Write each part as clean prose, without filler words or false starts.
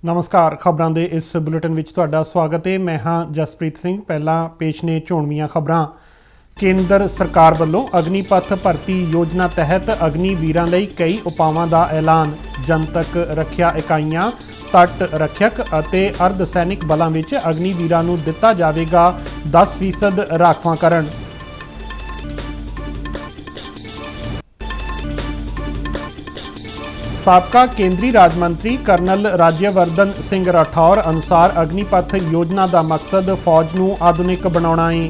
नमस्कार। खबरों के इस बुलेटिन में तुहाडा स्वागत है। मैं हाँ जसप्रीत सिंह। पहला पेश ने चोणवीआं खबरां। केंद्र सरकार वालों अग्निपथ भर्ती योजना तहत अग्निवीरां लई कई उपावां दा ऐलान। जनतक रखिया इकाइयां, तट रक्षक अते अर्ध सैनिक बलों में अग्निवीरां नूं दिता जावेगा 10% राखवांकरण। साबका केंद्रीय राज मंत्री कर्नल राज्यवर्धन सिंह राठौर अनुसार अग्निपथ योजना का मकसद फौज नूं आधुनिक बनाउणा है।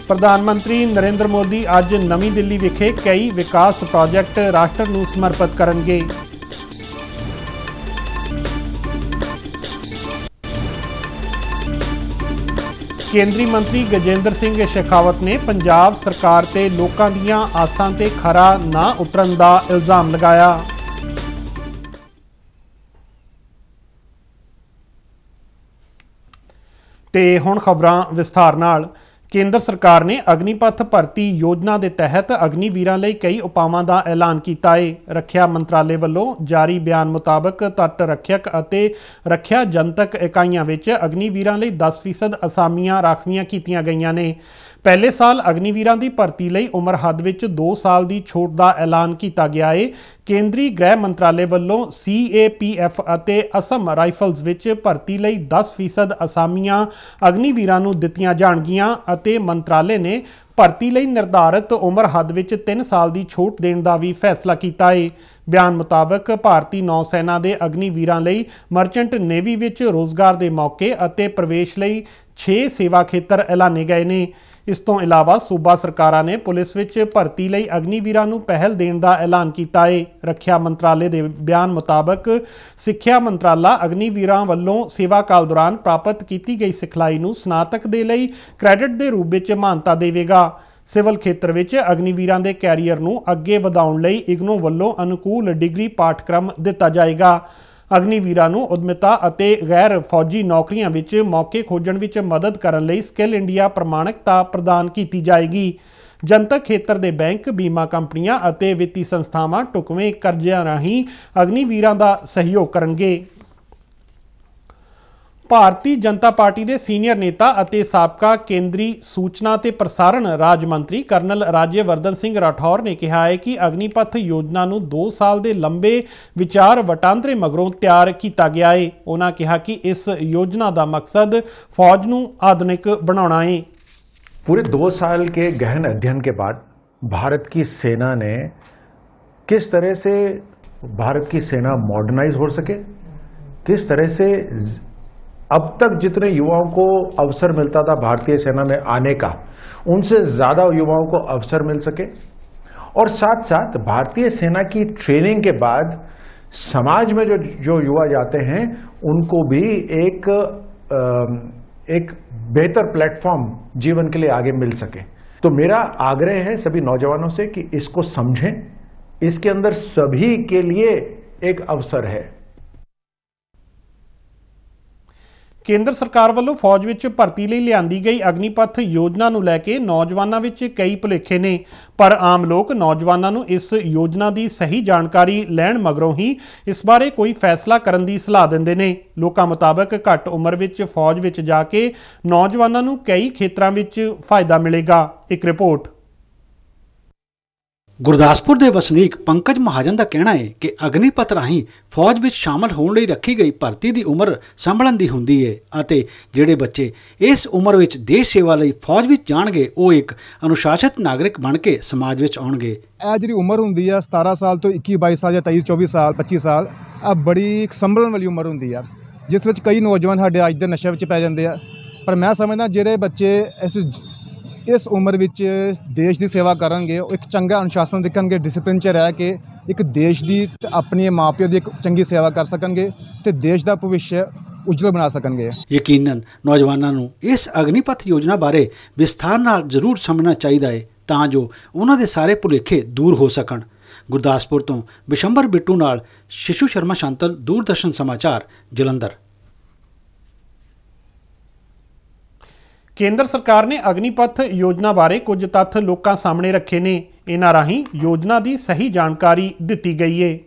प्रधानमंत्री नरेंद्र मोदी अज नवी दिल्ली विखे कई विकास प्रोजेक्ट राष्ट्र नूं समर्पित करनगे। केंद्रीय मंत्री गजेंद्र सिंह शेखावत ने पंजाब सरकार ते लोकां दीयां आसां ते खरा ना उतरन दा इल्जाम लगाया। ते हुण खबरां विस्तार नाल। केंद्र सरकार ने अग्निपथ भर्ती योजना के तहत अग्निवीरां लई कई उपावां का ऐलान किया है। रखिया मंत्रालय वालों जारी बयान मुताबक तट रक्षक अते रखिया जनतक इकाइयां विच अग्निवीरां लई 10% असामियां राखवियां कीतियां गईयां ने। पहले साल अग्निवीरां की भर्ती लई उम्र हद विच 2 साल की छूट का ऐलान किया गया है। केंद्रीय गृह मंत्रालय वालों CAPF अते असम राइफल्स विच भर्ती लई 10% असामियां अग्निवीरां नूं दित्तियां जाणगियां अते मंत्रालय ने भर्ती लई निर्धारित उम्र हद विच 3 साल की छूट देण दा भी फैसला किया है। बयान मुताबक भारतीय नौसेना के अग्निवीरां लई मर्चेंट नेवी विच रोजगार के मौके अते प्रवेश लई 6 सेवा खेतर ऐलाने गए ने। इस तो इलावा सूबा सरकारां ने पुलिस विच भर्ती लई अग्निवीरां नूं पहल देण दा ऐलान किया है। रखिया मंत्रालय के बयान मुताबक सिक्ख्या मंत्राला अग्निवीरां वल्लों सेवा काल दौरान प्राप्त की गई सिखलाई नूं स्नातक दे लई क्रैडिट के रूप में मानता देवेगा। सिविल खेत्र विच अग्निवीरां दे कैरीयर नूं अगे वधाउण लई इग्नू वल्लों अनुकूल डिग्री पाठक्रम दिता जाएगा। अग्निवीरां नूं उद्यमिता अते गैर फौजी नौकरियां विच मौके खोजण विच मदद करन लई स्किल इंडिया प्रमाणिकता प्रदान की जाएगी। जनतक खेत्र के बैंक, बीमा कंपनियां अते वित्ती संस्थावां ढुकवें करज़िਆਂ राहीं अग्निवीरां दा सहयोग करनगे। भारतीय जनता पार्टी के सीनियर नेता अते साबका केंद्रीय सूचना ते प्रसारण राज मंत्री कर्नल राज्यवर्धन सिंह राठौर ने कहा है कि अग्निपथ योजना नूं 2 साल के लंबे विचार वटांदरे मगरों तैयार किया गया है। उन्होंने कहा कि इस योजना का मकसद फौज नूं आधुनिक बनाउणा है। पूरे 2 साल के गहन अध्ययन के बाद भारत की सेना ने किस तरह से भारत की सेना मॉडर्नाइज हो सके, किस तरह से अब तक जितने युवाओं को अवसर मिलता था भारतीय सेना में आने का, उनसे ज्यादा युवाओं को अवसर मिल सके, और साथ साथ भारतीय सेना की ट्रेनिंग के बाद समाज में जो युवा जाते हैं उनको भी एक बेहतर प्लेटफॉर्म जीवन के लिए आगे मिल सके। तो मेरा आग्रह है सभी नौजवानों से कि इसको समझें, इसके अंदर सभी के लिए एक अवसर है। केंद्र सरकार वालों फौज विच भर्ती लई लिआंदी गई अग्निपथ योजना नूं लैके नौजवानों विच कई भुलेखे ने, पर आम लोग नौजवानों नूं इस योजना की सही जानकारी लैण मगरों ही इस बारे कोई फैसला करन दी सलाह दिंदे ने। लोकां मुताबक घट उम्र विच फौज विच जाके नौजवानों नूं कई खेत्रां विच फायदा मिलेगा। एक रिपोर्ट। गुरदासपुर के वसनीक पंकज महाजन का कहना है कि अग्निपथ राही फौज में शामिल होने लई रखी गई भर्ती की उम्र संभलन की हुंदी है अते जिहड़े बच्चे इस उम्र में देश सेवा लई फौज में जाणगे वो एक अनुशासित नागरिक बन के समाज में आउणगे। यह जी उम्र हुंदी है 17 साल तो 21-22 साल या 23-24 साल 25 साल, आ बड़ी संभलन वाली उम्र हुंदी है जिस विच कई नौजवान साडे अज दे नशे विच पै जांदे आ। पर मैं समझदा जिहड़े बच्चे इस उम्र विच देश की सेवा करेंगे, एक चंगा अनुशासन दिखणगे, डिसिपलिन च रह के एक देश की अपने माँ प्यो की एक चंगी सेवा कर सकेंगे तो देश का भविष्य उज्जवल बना सकेंगे। यकीनन नौजवानों नूं इस अग्निपथ योजना बारे विस्तार नाल जरूर समझना चाहिए है तां जो उन्हां दे सारे भुलेखे दूर हो सकन। गुरदासपुर तो बिशंबर बिट्टू नाल शिशु शर्मा शांतल, दूरदर्शन समाचार, जलंधर। ਕੇਂਦਰ ਸਰਕਾਰ ਨੇ ਅਗਨੀਪਥ ਯੋਜਨਾ ਬਾਰੇ ਕੁਝ ਤੱਥ ਲੋਕਾਂ ਸਾਹਮਣੇ ਰੱਖੇ ਨੇ। ਇਹਨਾਂ ਰਾਹੀਂ ਯੋਜਨਾ ਦੀ ਸਹੀ ਜਾਣਕਾਰੀ ਦਿੱਤੀ ਗਈ ਹੈ।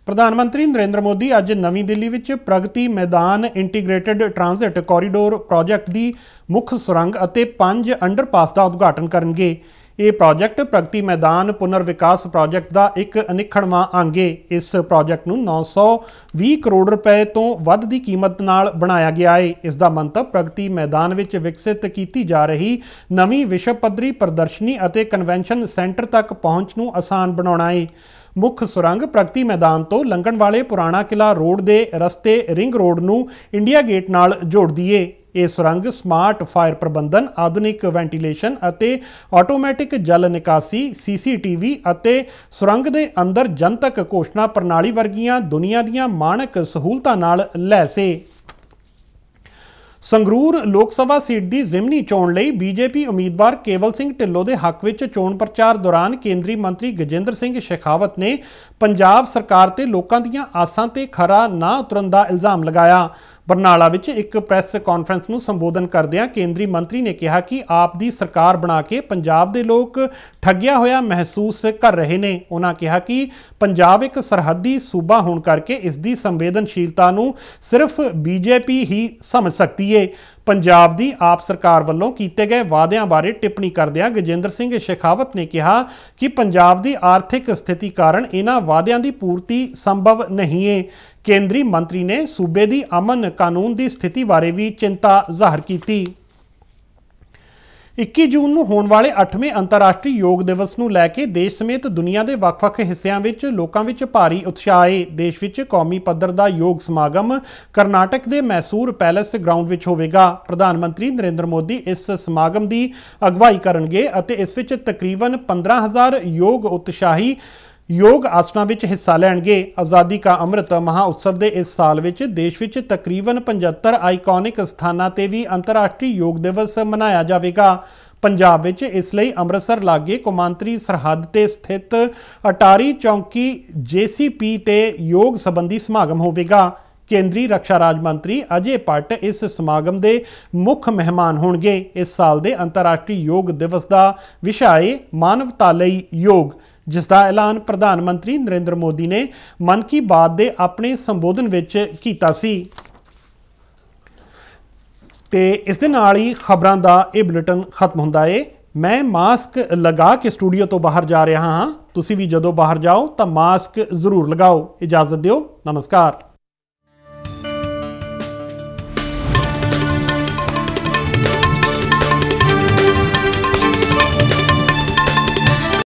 ਪ੍ਰਧਾਨ ਮੰਤਰੀ ਨਰਿੰਦਰ ਮੋਦੀ ਅੱਜ ਨਵੀਂ ਦਿੱਲੀ ਵਿੱਚ ਪ੍ਰਗਤੀ ਮੈਦਾਨ ਇੰਟੀਗ੍ਰੇਟਿਡ ਟ੍ਰਾਂਜ਼ਿਟ ਕੋਰੀਡੋਰ ਪ੍ਰੋਜੈਕਟ ਦੀ ਮੁੱਖ ਸੁਰੰਗ ਅਤੇ 5 ਅੰਡਰਪਾਸ ਦਾ ਉਦਘਾਟਨ ਕਰਨਗੇ। ਇਹ ਪ੍ਰੋਜੈਕਟ ਪ੍ਰਗਤੀ ਮੈਦਾਨ ਪੁਨਰ ਵਿਕਾਸ ਪ੍ਰੋਜੈਕਟ ਦਾ ਇੱਕ ਅਨਿੱਖੜਵਾਂ ਅੰਗ ਹੈ। ਇਸ ਪ੍ਰੋਜੈਕਟ ਨੂੰ 920 ਕਰੋੜ ਰੁਪਏ ਤੋਂ ਵੱਧ ਦੀ ਕੀਮਤ ਨਾਲ ਬਣਾਇਆ ਗਿਆ ਹੈ। ਇਸ ਦਾ ਮੰਤਵ ਪ੍ਰਗਤੀ ਮੈਦਾਨ ਵਿੱਚ ਵਿਕਸਿਤ ਕੀਤੀ ਜਾ ਰਹੀ ਨਵੀਂ ਵਿਸ਼ਵ ਪੱਧਰੀ ਪ੍ਰਦਰਸ਼ਨੀ ਅਤੇ ਕਨਵੈਨਸ਼ਨ ਸੈਂਟਰ ਤੱਕ ਪਹੁੰਚ ਨੂੰ ਆਸਾਨ ਬਣਾਉਣਾ ਹੈ। ਮੁੱਖ ਸੁਰੰਗ ਪ੍ਰਗਤੀ ਮੈਦਾਨ ਤੋਂ ਲੰਘਣ ਵਾਲੇ ਪੁਰਾਣਾ ਕਿਲਾ ਰੋਡ ਦੇ ਰਸਤੇ ਰਿੰਗ ਰੋਡ ਨੂੰ ਇੰਡੀਆ ਗੇਟ ਨਾਲ ਜੋੜਦੀ ਏ। ਇਹ ਸੁਰੰਗ ਸਮਾਰਟ ਫਾਇਰ ਪ੍ਰਬੰਧਨ, ਆਧੁਨਿਕ ਵੈਂਟੀਲੇਸ਼ਨ ਅਤੇ ਆਟੋਮੈਟਿਕ ਜਲ ਨਿਕਾਸੀ, CCTV ਅਤੇ ਸੁਰੰਗ ਦੇ ਅੰਦਰ ਜਨਤਕ ਘੋਸ਼ਣਾ ਪ੍ਰਣਾਲੀ ਵਰਗੀਆਂ ਦੁਨੀਆ ਦੀਆਂ ਮਾਣਕ ਸਹੂਲਤਾਂ ਨਾਲ ਲੈਸ ਏ। ਸੰਗਰੂਰ ਲੋਕ ਸਭਾ ਸੀਟ ਦੀ ਜ਼ਿਮਨੀ ਚੋਣ ਲਈ ਬੀਜੇਪੀ ਉਮੀਦਵਾਰ ਕੇਵਲ ਸਿੰਘ ਢਿੱਲੋਂ ਦੇ ਹੱਕ ਵਿੱਚ ਚੋਣ ਪ੍ਰਚਾਰ ਦੌਰਾਨ ਕੇਂਦਰੀ ਮੰਤਰੀ ਗਜੇਂਦਰ ਸਿੰਘ ਸ਼ੇਖਾਵਤ ਨੇ ਪੰਜਾਬ ਸਰਕਾਰ ਤੇ ਲੋਕਾਂ ਦੀਆਂ ਆਸਾਂ ਤੇ ਖਰਾ ਨਾ ਉਤਰਨ ਦਾ ਇਲਜ਼ਾਮ ਲਗਾਇਆ। ਬਰਨਾਲਾ ਵਿੱਚ ਇੱਕ ਪ੍ਰੈਸ ਕਾਨਫਰੰਸ ਨੂੰ ਸੰਬੋਧਨ ਕਰਦਿਆਂ ਕੇਂਦਰੀ ਮੰਤਰੀ ਨੇ ਕਿਹਾ ਕਿ ਆਪ ਦੀ ਸਰਕਾਰ ਬਣਾ ਕੇ ਪੰਜਾਬ ਦੇ ਲੋਕ ਠੱਗਿਆ ਹੋਇਆ ਮਹਿਸੂਸ ਕਰ ਰਹੇ ਨੇ। ਉਹਨਾਂ ਕਿਹਾ ਕਿ ਪੰਜਾਬ ਇੱਕ ਸਰਹੱਦੀ ਸੂਬਾ ਹੋਣ ਕਰਕੇ ਇਸ ਦੀ ਸੰਵੇਦਨਸ਼ੀਲਤਾ ਨੂੰ ਸਿਰਫ ਬੀਜੇਪੀ ਹੀ ਸਮਝ ਸਕਦੀ ਹੈ। ਪੰਜਾਬ ਦੀ ਆਪ ਸਰਕਾਰ ਵੱਲੋਂ ਕੀਤੇ ਗਏ ਵਾਅਦਿਆਂ ਬਾਰੇ ਟਿੱਪਣੀ ਕਰਦਿਆਂ ਗਜੇਂਦਰ ਸਿੰਘ ਸ਼ੇਖਾਵਤ ਨੇ ਕਿਹਾ ਕਿ ਪੰਜਾਬ ਦੀ ਆਰਥਿਕ ਸਥਿਤੀ ਕਾਰਨ ਇਹਨਾਂ ਵਾਅਦਿਆਂ ਦੀ ਪੂਰਤੀ ਸੰਭਵ ਨਹੀਂ ਹੈ। ਕੇਂਦਰੀ ਮੰਤਰੀ ਨੇ ਸੂਬੇ ਦੀ ਅਮਨ ਕਾਨੂੰਨ ਦੀ ਸਥਿਤੀ ਬਾਰੇ ਵੀ ਚਿੰਤਾ ਜ਼ਾਹਰ ਕੀਤੀ। 21 ਜੂਨ ਨੂੰ ਹੋਣ ਵਾਲੇ 8ਵੇਂ ਅੰਤਰਰਾਸ਼ਟਰੀ ਯੋਗ ਦਿਵਸ ਨੂੰ ਲੈ ਕੇ ਦੇਸ਼ ਸਮੇਤ ਦੁਨੀਆ ਦੇ ਵੱਖ-ਵੱਖ ਹਿੱਸਿਆਂ ਵਿੱਚ ਲੋਕਾਂ ਵਿੱਚ ਭਾਰੀ ਉਤਸ਼ਾਹ ਹੈ। ਦੇਸ਼ ਵਿੱਚ ਕੌਮੀ ਪੱਧਰ ਦਾ ਯੋਗ ਸਮਾਗਮ ਕਰਨਾਟਕ ਦੇ ਮੈਸੂਰ ਪੈਲੇਸ ਗਰਾਊਂਡ ਵਿੱਚ ਹੋਵੇਗਾ। ਪ੍ਰਧਾਨ ਮੰਤਰੀ ਨਰਿੰਦਰ ਮੋਦੀ ਇਸ ਸਮਾਗਮ ਦੀ ਅਗਵਾਈ ਕਰਨਗੇ ਅਤੇ ਇਸ ਵਿੱਚ ਤਕਰੀਬਨ 15,000 ਯੋਗ ਉਤਸ਼ਾਹੀ ਯੋਗ ਆਸਨਾਂ ਵਿੱਚ ਹਿੱਸਾ ਲੈਣਗੇ। ਆਜ਼ਾਦੀ ਕਾ ਅੰਮ੍ਰਿਤ ਮਹਾਉਤਸਵ ਦੇ ਇਸ ਸਾਲ ਵਿੱਚ ਦੇਸ਼ ਵਿੱਚ ਤਕਰੀਬਨ 75 ਆਈਕੋਨਿਕ ਸਥਾਨਾਂ ਤੇ ਵੀ ਅੰਤਰਰਾਸ਼ਟਰੀ ਯੋਗ ਦਿਵਸ ਮਨਾਇਆ ਜਾਵੇਗਾ। ਪੰਜਾਬ ਵਿੱਚ ਇਸ ਲਈ ਅੰਮ੍ਰਿਤਸਰ ਲਾਗੇ ਕੌਮਾਂਤਰੀ ਸਰਹੱਦ ਤੇ ਸਥਿਤ ਅਟਾਰੀ ਚੌਂਕੀ JCP ਤੇ ਯੋਗ ਸੰਬੰਧੀ ਸਮਾਗਮ ਹੋਵੇਗਾ। ਕੇਂਦਰੀ ਰੱਖਿਆ ਰਾਜ ਮੰਤਰੀ ਅਜੇ ਭੱਟ ਇਸ ਸਮਾਗਮ ਦੇ ਮੁੱਖ ਮਹਿਮਾਨ ਹੋਣਗੇ। ਇਸ ਸਾਲ ਦੇ ਅੰਤਰਰਾਸ਼ਟਰੀ ਯੋਗ ਦਿਵਸ ਦਾ ਵਿਸ਼ਾ ਹੈ ਮਾਨਵਤਾ ਲਈ ਯੋਗ, ਜਿਸ ਦਾ ਐਲਾਨ ਪ੍ਰਧਾਨ ਮੰਤਰੀ ਨਰਿੰਦਰ ਮੋਦੀ ਨੇ ਮਨ ਕੀ ਬਾਤ ਦੇ ਆਪਣੇ ਸੰਬੋਧਨ ਵਿੱਚ ਕੀਤਾ ਸੀ। ਤੇ ਇਸ ਦੇ ਨਾਲ ਹੀ ਖਬਰਾਂ ਦਾ ਇਹ ਬੁਲੇਟਿਨ ਖਤਮ ਹੁੰਦਾ ਹੈ। ਮੈਂ ਮਾਸਕ ਲਗਾ ਕੇ ਸਟੂਡੀਓ ਤੋਂ ਬਾਹਰ ਜਾ ਰਿਹਾ ਹਾਂ। ਤੁਸੀਂ ਵੀ ਜਦੋਂ ਬਾਹਰ ਜਾਓ ਤਾਂ ਮਾਸਕ ਜ਼ਰੂਰ ਲਗਾਓ। ਇਜਾਜ਼ਤ ਦਿਓ। ਨਮਸਕਾਰ।